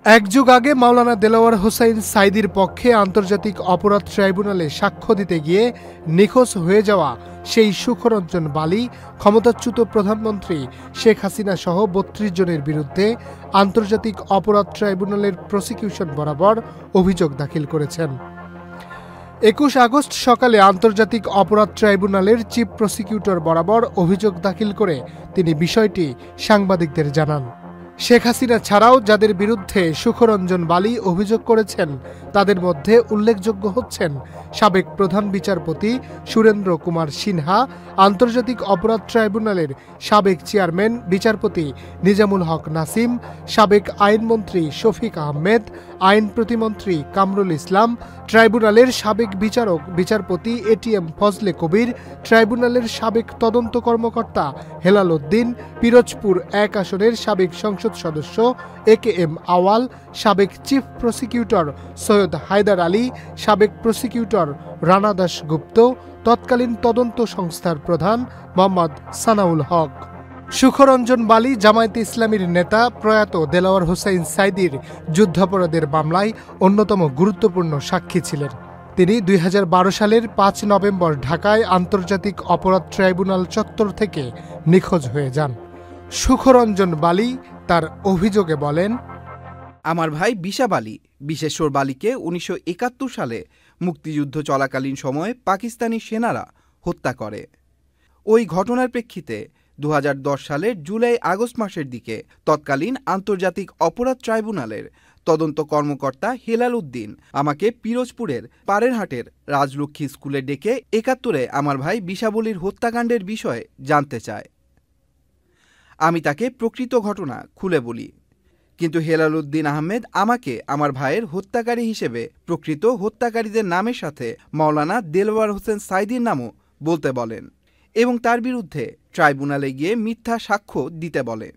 এক যুগ আগে মাওলানা দেলাওয়ার হোসাইন সাঈদীর পক্ষে আন্তর্জাতিক অপরাধ ট্রাইব্যুনালে সাক্ষ্য দিতে গিয়ে নিখোঁজ হয়ে যাওয়া সেই সুখরঞ্জন বালী ক্ষমতাচ্যুত প্রধানমন্ত্রী শেখ হাসিনা সহ ৩২ জনের বিরুদ্ধে আন্তর্জাতিক অপরাধ ট্রাইব্যুনালের প্রসিকিউশন বরাবর অভিযোগ দাখিল করেছেন। ২১ আগস্ট সকালে আন্তর্জাতিক অপরাধ ট্রাইব্যুনালের চিফ প্রসিকিউটর বরাবর অভিযোগ দাখিল করে তিনি বিষয়টি সাংবাদিকদের জানান। শেখ হাসিনা ছাড়াও যাদের বিরুদ্ধে সুখরঞ্জন বালী অভিযোগ করেছেন তাদের মধ্যে উল্লেখযোগ্য হচ্ছেন সাবেক প্রধান বিচারপতি সুরেন্দ্র কুমার সিনহা, আন্তর্জাতিক অপরাধ ট্রাইব্যুনালের সাবেক চেয়ারম্যান বিচারপতি নিজামুল হক নাসিম, সাবেক আইনমন্ত্রী শফিক আহমেদ, আইন প্রতিমন্ত্রী কামরুল ইসলাম, ট্রাইব্যুনালের সাবেক বিচারক বিচারপতি এটিএম ফজলে কবির, ট্রাইব্যুনালের সাবেক তদন্ত কর্মকর্তা হেলাল উদ্দিন, পিরোজপুর ১ আসনের সাবেক সংসদ সদস্য একেএম আওয়াল, সাবেক চিফ প্রসিকিউটর সৈয়দ হায়দার আলী, সাবেক প্রসিকিউটর রানা দাস গুপ্ত, তৎকালীন তদন্ত সংস্থার প্রধান মোহাম্মদ সানাউল হক। সুখরঞ্জন বালী জামায়াতে ইসলামীর নেতা প্রয়াত দেলাওয়ার হোসাইন সাঈদীর যুদ্ধাপরাধের মামলায় অন্যতম গুরুত্বপূর্ণ সাক্ষী ছিলেন। তিনি ২০১২ সালের ৫ নভেম্বর ঢাকায় আন্তর্জাতিক অপরাধ ট্রাইব্যুনাল চত্বর থেকে নিখোঁজ হয়ে যান। সুখরঞ্জন বালী তার অভিযোগে বলেন, আমার ভাই বিশাব আলী বিশেশ্বর বালীকে ১৯৭১ সালে মুক্তিযুদ্ধ চলাকালীন সময়ে পাকিস্তানি সেনারা হত্যা করে। ওই ঘটনার প্রেক্ষিতে ২০১০ সালের জুলাই আগস্ট মাসের দিকে তৎকালীন আন্তর্জাতিক অপরাধ ট্রাইব্যুনালের তদন্ত কর্মকর্তা হেলাল উদ্দিন আমাকে পিরোজপুরের পারেরহাটের রাজলক্ষ্মী স্কুলে ডেকে ৭১-এ আমার ভাই বিশাব আলীর হত্যাকাণ্ডের বিষয়ে জানতে চায়। আমি তাকে প্রকৃত ঘটনা খুলে বলি, কিন্তু হেলাল উদ্দিন আহমেদ আমাকে আমার ভাইয়ের হত্যাকারী হিসেবে প্রকৃত হত্যাকারীদের নামের সাথে মাওলানা দেলাওয়ার হোসেন সাঈদীর নামও বলতে বলেন এবং তার বিরুদ্ধে ট্রাইব্যুনালে গিয়ে মিথ্যা সাক্ষ্য দিতে বলে।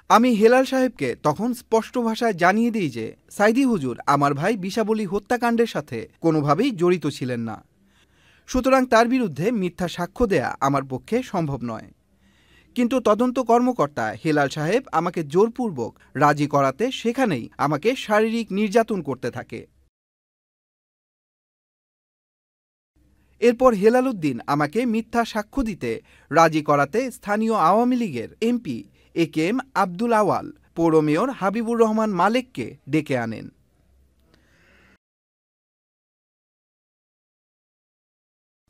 আমি হেলাল সাহেবকে তখন স্পষ্ট ভাষায় জানিয়ে দিই যে সাঈদী হুজুর আমার ভাই বিশাব আলী হত্যাকাণ্ডের সাথে কোনোভাবেই জড়িত ছিলেন না, সুতরাং তার বিরুদ্ধে মিথ্যা সাক্ষ্য দেয়া আমার পক্ষে সম্ভব নয়। কিন্তু তদন্ত কর্মকর্তা হেলাল সাহেব আমাকে জোরপূর্বক রাজি করাতে সেখানেই আমাকে শারীরিক নির্যাতন করতে থাকে। এরপর হেলাল উদ্দিন আমাকে মিথ্যা সাক্ষ্য দিতে রাজি করাতে স্থানীয় আওয়ামী লীগের এমপি একেএম আব্দুল আওয়াল, পৌর মেয়র হাবিবুর রহমান মালেককে ডেকে আনেন।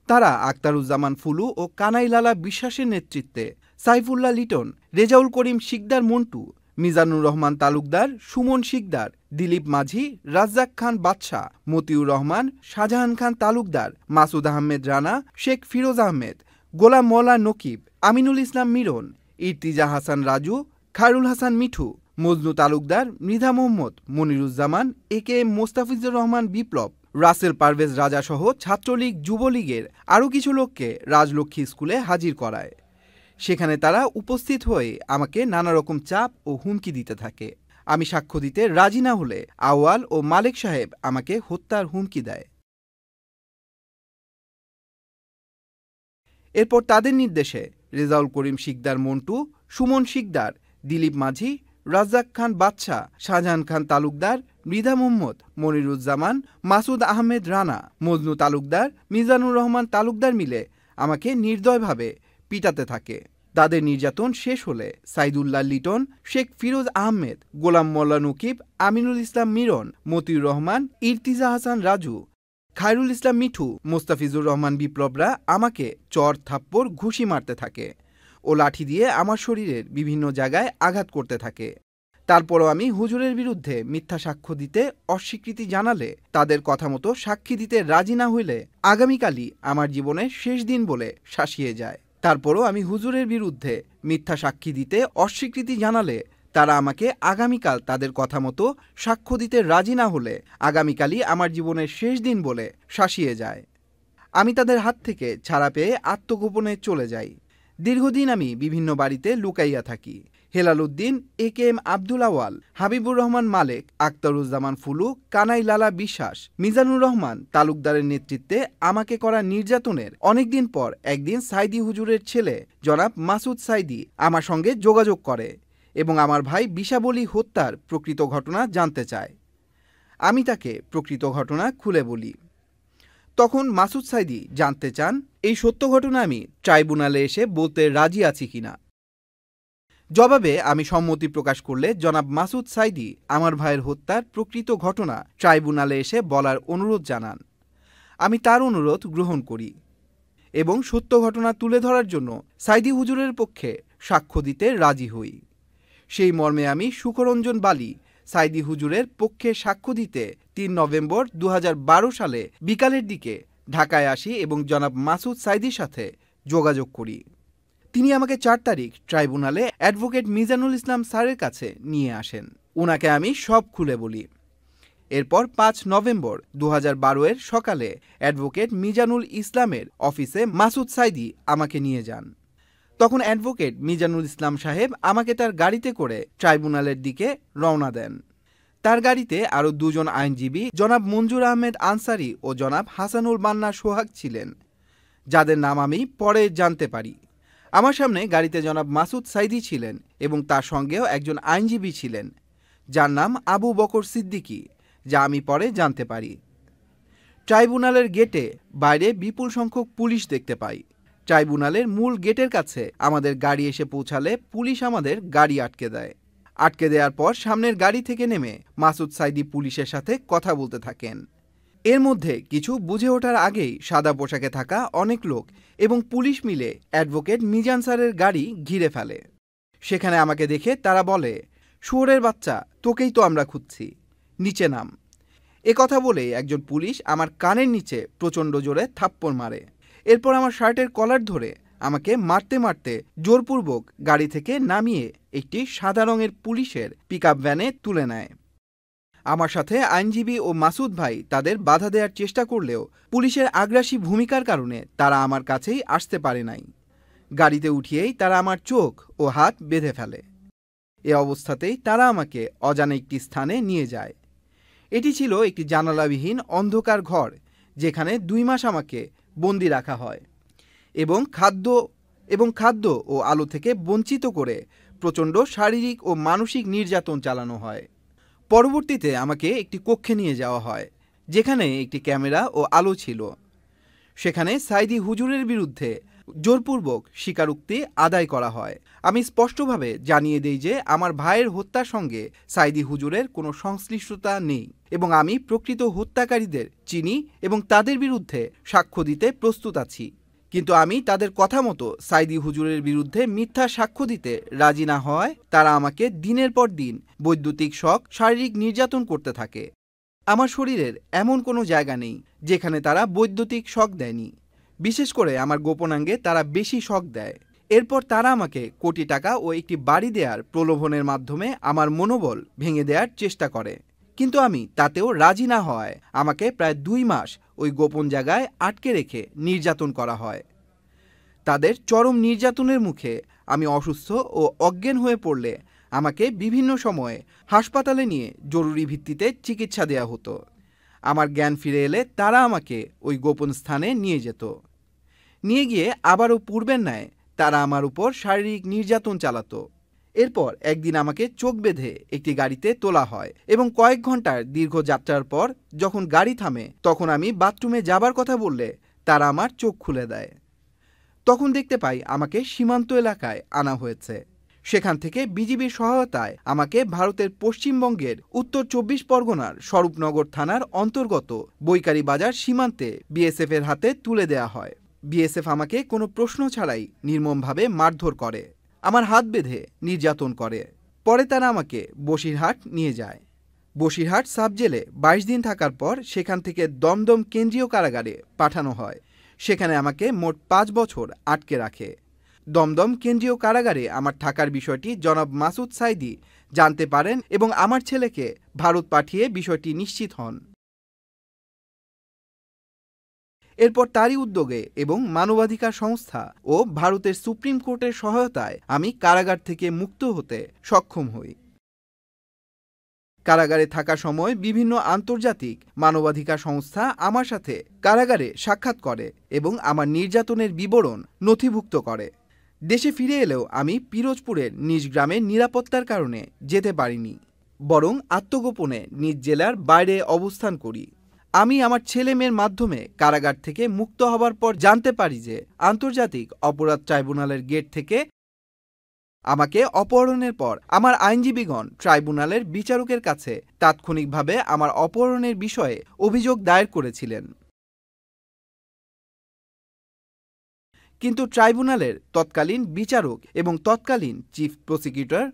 তারা আখতারুজ্জামান ফুলু ও কানাই লালা বিশ্বাসের নেতৃত্বে সাইফুল্লাহ লিটন, রেজাউল করিম শিকদার মন্টু, মিজানুর রহমান তালুকদার, সুমন শিকদার, দিলীপ মাঝি, রাজ্জাক খান বাদশাহ, মতিউর রহমান, শাহজাহান খান তালুকদার, মাসুদ আহমেদ রানা, শেখ ফিরোজ আহমেদ, গোলাম মোল্লা নকিব, আমিনুল ইসলাম মিরন, ইর্তিজা হাসান রাজু, খায়রুল হাসান মিঠু, মজনু তালুকদার, মৃধা মোহাম্মদ, মনিরুজ্জামান, একেএম মোস্তাফিজুর রহমান বিপ্লব, রাসেল পারভেজ রাজাসহ ছাত্রলীগ যুবলীগের আরও কিছু লোককে রাজলক্ষ্মী স্কুলে হাজির করায়। সেখানে তারা উপস্থিত হয়ে আমাকে নানা রকম চাপ ও হুমকি দিতে থাকে। আমি সাক্ষ্য দিতে রাজি না হলে আওয়াল ও মালেক সাহেব আমাকে হত্যার হুমকি দেয়। এরপর তাদের নির্দেশে রেজাউল করিম শিকদার মন্টু, সুমন শিকদার, দিলীপ মাঝি, রাজ্জাক খান বাদশাহ, শাহজাহান খান তালুকদার, মৃধা মোহাম্মদ, মনিরুজ্জামান, মাসুদ আহমেদ রানা, মজনু তালুকদার, মিজানুর রহমান তালুকদার মিলে আমাকে নির্দয়ভাবে পিটাতে থাকে। তাদের নির্যাতন শেষ হলে সাইদুল্লাহ লিটন, শেখ ফিরোজ আহমেদ, গোলাম মোল্লা নকিব, আমিনুল ইসলাম মিরন, মতিউর রহমান, ইর্তিজা হাসান রাজু, খায়রুল ইসলাম মিঠু, মোস্তাফিজুর রহমান বিপ্লবরা আমাকে চর থাপ্পড় ঘুষি মারতে থাকে ও লাঠি দিয়ে আমার শরীরের বিভিন্ন জায়গায় আঘাত করতে থাকে। তারপরও আমি হুজুরের বিরুদ্ধে মিথ্যা সাক্ষ্য দিতে অস্বীকৃতি জানালে তাদের কথা মতো সাক্ষী দিতে রাজি না হইলে আগামীকালই আমার জীবনের শেষ দিন বলে শাসিয়ে যায়। তারপরও আমি হুজুরের বিরুদ্ধে মিথ্যা সাক্ষী দিতে অস্বীকৃতি জানালে তারা আমাকে আগামীকাল তাদের কথা মতো সাক্ষ্য দিতে রাজি না হলে আগামীকালই আমার জীবনের শেষ দিন বলে শাসিয়ে যায়। আমি তাদের হাত থেকে ছাড়া পেয়ে আত্মগোপনে চলে যাই। দীর্ঘদিন আমি বিভিন্ন বাড়িতে লুকাইয়া থাকি। হেলাল উদ্দিন, একেএম আব্দুল আওয়াল, হাবিবুর রহমান মালেক, আখতারুজ্জামান ফুলু, কানাই লালা বিশ্বাস, মিজানুর রহমান তালুকদারের নেতৃত্বে আমাকে করা নির্যাতনের অনেকদিন পর একদিন সাঈদী হুজুরের ছেলে জনাব মাসুদ সাঈদী আমার সঙ্গে যোগাযোগ করে এবং আমার ভাই বিষাবলী হত্যার প্রকৃত ঘটনা জানতে চায়। আমি তাকে প্রকৃত ঘটনা খুলে বলি। তখন মাসুদ সাঈদী জানতে চান এই সত্য ঘটনা আমি ট্রাইব্যুনালে এসে বলতে রাজি আছি কিনা। জবাবে আমি সম্মতি প্রকাশ করলে জনাব মাসুদ সাঈদী আমার ভাইয়ের হত্যার প্রকৃত ঘটনা ট্রাইব্যুনালে এসে বলার অনুরোধ জানান। আমি তার অনুরোধ গ্রহণ করি এবং সত্য ঘটনা তুলে ধরার জন্য সাঈদী হুজুরের পক্ষে সাক্ষ্য দিতে রাজি হই। সেই মর্মে আমি সুখরঞ্জন বালী সাঈদী হুজুরের পক্ষে সাক্ষ্য দিতে ৩ নভেম্বর ২০১২ সালে বিকালের দিকে ঢাকায় আসি এবং জনাব মাসুদ সাঈদীর সাথে যোগাযোগ করি। তিনি আমাকে ৪ তারিখ ট্রাইব্যুনালে অ্যাডভোকেট মিজানুল ইসলাম স্যারের কাছে নিয়ে আসেন। ওনাকে আমি সব খুলে বলি। এরপর ৫ নভেম্বর ২০১২ সকালে অ্যাডভোকেট মিজানুল ইসলামের অফিসে মাসুদ সাঈদী আমাকে নিয়ে যান। তখন অ্যাডভোকেট মিজানুল ইসলাম সাহেব আমাকে তার গাড়িতে করে ট্রাইব্যুনালের দিকে রওনা দেন। তার গাড়িতে আরও ২ জন আইনজীবী জনাব মঞ্জুর আহমেদ আনসারি ও জনাব হাসানুল মান্না সোহাগ ছিলেন, যাদের নাম আমি পরে জানতে পারি। আমার সামনে গাড়িতে জনাব মাসুদ সাঈদী ছিলেন এবং তার সঙ্গেও একজন আইনজীবী ছিলেন, যার নাম আবু বকর সিদ্দিকী, যা আমি পরে জানতে পারি। ট্রাইব্যুনালের গেটে বাইরে বিপুল সংখ্যক পুলিশ দেখতে পাই। ট্রাইব্যুনালের মূল গেটের কাছে আমাদের গাড়ি এসে পৌঁছালে পুলিশ আমাদের গাড়ি আটকে দেয়। আটকে দেওয়ার পর সামনের গাড়ি থেকে নেমে মাসুদ সাঈদী পুলিশের সাথে কথা বলতে থাকেন। এর মধ্যে কিছু বুঝে ওঠার আগেই সাদা পোশাকে থাকা অনেক লোক এবং পুলিশ মিলে অ্যাডভোকেট মিজান স্যারের গাড়ি ঘিরে ফেলে। সেখানে আমাকে দেখে তারা বলে, শুয়োরের বাচ্চা, তোকেই তো আমরা খুঁজছি, নিচে নাম। এ কথা বলে একজন পুলিশ আমার কানের নিচে প্রচণ্ড জোরে থাপ্পড় মারে। এরপর আমার শার্টের কলার ধরে আমাকে মারতে মারতে জোরপূর্বক গাড়ি থেকে নামিয়ে একটি সাদা রঙের পুলিশের পিকআপ ভ্যানে তুলে নেয়। আমার সাথে আইনজীবী ও মাসুদ ভাই তাদের বাধা দেওয়ার চেষ্টা করলেও পুলিশের আগ্রাসী ভূমিকার কারণে তারা আমার কাছেই আসতে পারে নাই। গাড়িতে উঠিয়েই তারা আমার চোখ ও হাত বেঁধে ফেলে। এ অবস্থাতেই তারা আমাকে অজানা একটি স্থানে নিয়ে যায়। এটি ছিল একটি জানালাবিহীন অন্ধকার ঘর, যেখানে ২ মাস আমাকে বন্দি রাখা হয় এবং খাদ্য ও আলো থেকে বঞ্চিত করে প্রচণ্ড শারীরিক ও মানসিক নির্যাতন চালানো হয়। পরবর্তীতে আমাকে একটি কক্ষে নিয়ে যাওয়া হয়, যেখানে একটি ক্যামেরা ও আলো ছিল। সেখানে সাঈদী হুজুরের বিরুদ্ধে জোরপূর্বক স্বীকারোক্তি আদায় করা হয়। আমি স্পষ্টভাবে জানিয়ে দেই যে আমার ভাইয়ের হত্যার সঙ্গে সাঈদী হুজুরের কোনো সংশ্লিষ্টতা নেই এবং আমি প্রকৃত হত্যাকারীদের চিনি এবং তাদের বিরুদ্ধে সাক্ষ্য দিতে প্রস্তুত আছি। কিন্তু আমি তাদের কথা মতো সাঈদী হুজুরের বিরুদ্ধে মিথ্যা সাক্ষ্য দিতে রাজি না হওয়ায় তারা আমাকে দিনের পর দিন বৈদ্যুতিক শক, শারীরিক নির্যাতন করতে থাকে। আমার শরীরের এমন কোনো জায়গা নেই যেখানে তারা বৈদ্যুতিক শক দেয়নি। বিশেষ করে আমার গোপনাঙ্গে তারা বেশি শক দেয়। এরপর তারা আমাকে কোটি টাকা ও একটি বাড়ি দেওয়ার প্রলোভনের মাধ্যমে আমার মনোবল ভেঙে দেওয়ার চেষ্টা করে, কিন্তু আমি তাতেও রাজি না হওয়ায় আমাকে প্রায় ২ মাস ওই গোপন জায়গায় আটকে রেখে নির্যাতন করা হয়। তাদের চরম নির্যাতনের মুখে আমি অসুস্থ ও অজ্ঞান হয়ে পড়লে আমাকে বিভিন্ন সময়ে হাসপাতালে নিয়ে জরুরি ভিত্তিতে চিকিৎসা দেওয়া হতো। আমার জ্ঞান ফিরে এলে তারা আমাকে ওই গোপন স্থানে নিয়ে যেত। নিয়ে গিয়ে আবারও পূর্বের ন্যায় তারা আমার উপর শারীরিক নির্যাতন চালাতো। এরপর একদিন আমাকে চোখ বেঁধে একটি গাড়িতে তোলা হয় এবং কয়েক ঘন্টার দীর্ঘ যাত্রার পর যখন গাড়ি থামে, তখন আমি বাথরুমে যাবার কথা বললে তারা আমার চোখ খুলে দেয়। তখন দেখতে পাই আমাকে সীমান্ত এলাকায় আনা হয়েছে। সেখান থেকে বিজিবির সহায়তায় আমাকে ভারতের পশ্চিমবঙ্গের উত্তর ২৪ পরগনার স্বরূপনগর থানার অন্তর্গত বৈকারি বাজার সীমান্তে বিএসএফ এর হাতে তুলে দেয়া হয়। বিএসএফ আমাকে কোনো প্রশ্ন ছাড়াই নির্মমভাবে মারধর করে, আমার হাত বেঁধে নির্যাতন করে। পরে তারা আমাকে বসিরহাট নিয়ে যায়। বসিরহাট সাব জেলে ২২ দিন থাকার পর সেখান থেকে দমদম কেন্দ্রীয় কারাগারে পাঠানো হয়। সেখানে আমাকে মোট ৫ বছর আটকে রাখে। দমদম কেন্দ্রীয় কারাগারে আমার থাকার বিষয়টি জনাব মাসুদ সাঈদী জানতে পারেন এবং আমার ছেলেকে ভারত পাঠিয়ে বিষয়টি নিশ্চিত হন। এরপর তারই উদ্যোগে এবং মানবাধিকার সংস্থা ও ভারতের সুপ্রিম কোর্টের সহায়তায় আমি কারাগার থেকে মুক্ত হতে সক্ষম হই। কারাগারে থাকার সময় বিভিন্ন আন্তর্জাতিক মানবাধিকার সংস্থা আমার সাথে কারাগারে সাক্ষাৎ করে এবং আমার নির্যাতনের বিবরণ নথিভুক্ত করে। দেশে ফিরে এলেও আমি পিরোজপুরের নিজ গ্রামে নিরাপত্তার কারণে যেতে পারিনি, বরং আত্মগোপনে নিজ জেলার বাইরে অবস্থান করি। আমি আমার ছেলে মেয়ের মাধ্যমে কারাগার থেকে মুক্ত হবার পর জানতে পারি যে আন্তর্জাতিক অপরাধ ট্রাইব্যুনালের গেট থেকে আমাকে অপহরণের পর আমার আইনজীবীগণ ট্রাইব্যুনালের বিচারকের কাছে তাৎক্ষণিকভাবে আমার অপহরণের বিষয়ে অভিযোগ দায়ের করেছিলেন। কিন্তু ট্রাইব্যুনালের তৎকালীন বিচারক এবং তৎকালীন চিফ প্রসিকিউটর,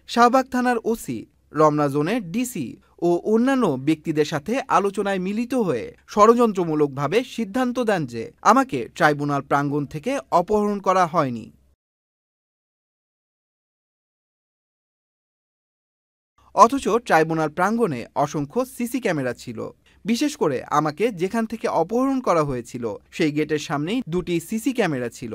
শাহবাগ থানার ওসি, রমনা জোনের ডিসি ও অন্যান্য ব্যক্তিদের সাথে আলোচনায় মিলিত হয়ে ষড়যন্ত্রমূলকভাবে সিদ্ধান্ত দেন যে আমাকে ট্রাইব্যুনাল প্রাঙ্গণ থেকে অপহরণ করা হয়নি। অথচ ট্রাইব্যুনাল প্রাঙ্গণে অসংখ্য সিসি ক্যামেরা ছিল। বিশেষ করে আমাকে যেখান থেকে অপহরণ করা হয়েছিল সেই গেটের সামনেই 2টি সিসি ক্যামেরা ছিল।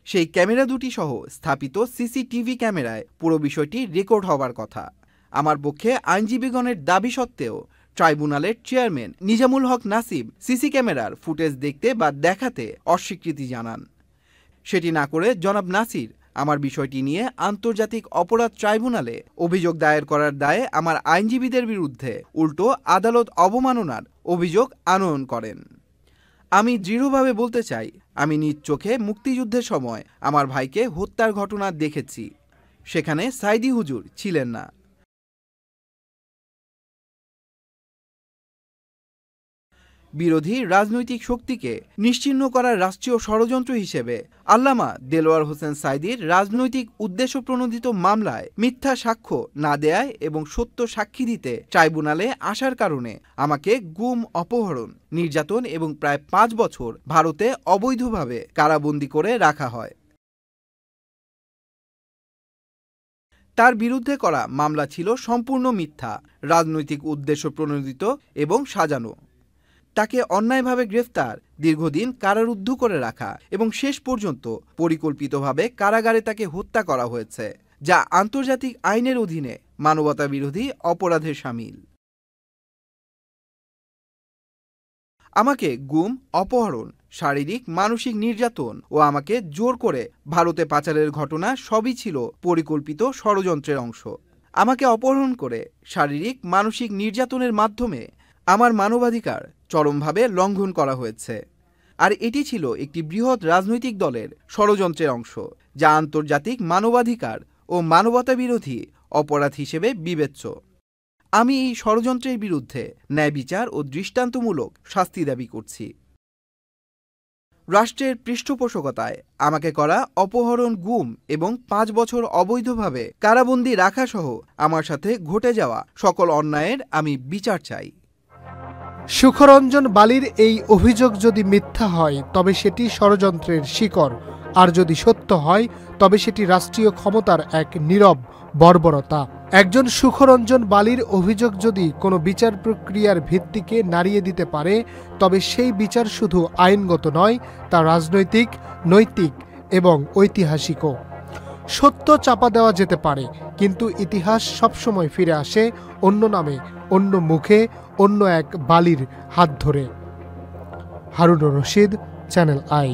সেই ক্যামেরা 2টি সহ স্থাপিত সিসিটিভি ক্যামেরায় পুরো বিষয়টি রেকর্ড হবার কথা। আমার পক্ষে আইনজীবীগণের দাবি সত্ত্বেও ট্রাইব্যুনালের চেয়ারম্যান নিজামুল হক নাসিব সিসি ক্যামেরার ফুটেজ দেখতে বা দেখাতে অস্বীকৃতি জানান। সেটি না করে জনাব নাসির আমার বিষয়টি নিয়ে আন্তর্জাতিক অপরাধ ট্রাইব্যুনালে অভিযোগ দায়ের করার দায়ে আমার আইনজীবীদের বিরুদ্ধে উল্টো আদালত অবমাননার অভিযোগ আনয়ন করেন। আমি দৃঢ়ভাবে বলতে চাই, আমি নিজ চোখে মুক্তিযুদ্ধের সময় আমার ভাইকে হত্যার ঘটনা দেখেছি। সেখানে সাইদি হুজুর ছিলেন না। বিরোধী রাজনৈতিক শক্তিকে নিশ্চিহ্ন করার রাষ্ট্রীয় ষড়যন্ত্র হিসেবে আল্লামা দেলোয়ার হোসেন সাঈদীর রাজনৈতিক উদ্দেশ্যপ্রণোদিত মামলায় মিথ্যা সাক্ষ্য না দেয়ায় এবং সত্য সাক্ষী দিতে ট্রাইব্যুনালে আসার কারণে আমাকে গুম, অপহরণ, নির্যাতন এবং প্রায় 5 বছর ভারতে অবৈধভাবে কারাবন্দী করে রাখা হয়। তার বিরুদ্ধে করা মামলা ছিল সম্পূর্ণ মিথ্যা, রাজনৈতিক উদ্দেশ্যপ্রণোদিত এবং সাজানো। তাকে অন্যায়ভাবে গ্রেফতার, দীর্ঘদিন কারারুদ্ধ করে রাখা এবং শেষ পর্যন্ত পরিকল্পিতভাবে কারাগারে তাকে হত্যা করা হয়েছে, যা আন্তর্জাতিক আইনের অধীনে মানবতাবিরোধী অপরাধের শামিল। আমাকে গুম, অপহরণ, শারীরিক মানসিক নির্যাতন ও আমাকে জোর করে ভারতে পাচারের ঘটনা সবই ছিল পরিকল্পিত ষড়যন্ত্রের অংশ। আমাকে অপহরণ করে শারীরিক মানসিক নির্যাতনের মাধ্যমে আমার মানবাধিকার চরমভাবে লঙ্ঘন করা হয়েছে। আর এটি ছিল একটি বৃহৎ রাজনৈতিক দলের ষড়যন্ত্রের অংশ, যা আন্তর্জাতিক মানবাধিকার ও মানবতাবিরোধী অপরাধ হিসেবে বিবেচ্য। আমি এই ষড়যন্ত্রের বিরুদ্ধে ন্যায় বিচার ও দৃষ্টান্তমূলক শাস্তি দাবি করছি। রাষ্ট্রের পৃষ্ঠপোষকতায় আমাকে করা অপহরণ, গুম এবং 5 বছর অবৈধভাবে কারাবন্দী রাখাসহ আমার সাথে ঘটে যাওয়া সকল অন্যায়ের আমি বিচার চাই। সুখরঞ্জন বালির এই অভিযোগ যদি মিথ্যা হয় তবে সেটি ষড়যন্ত্রের শিকড়, আর যদি সত্য হয় তবে সেটি রাষ্ট্রীয় ক্ষমতার এক নীরব বর্বরতা। একজন সুখরঞ্জন বালির অভিযোগ যদি কোনো বিচার প্রক্রিয়ার ভিত্তিকে নাড়িয়ে দিতে পারে তবে সেই বিচার শুধু আইনগত নয়, তা রাজনৈতিক, নৈতিক এবং ঐতিহাসিকও। সত্য চাপা দেওয়া যেতে পারে, কিন্তু ইতিহাস সবসময় ফিরে আসে অন্য নামে, অন্য মুখে, অন্য এক বালির হাত ধরে। Harunur Rashid, channel I.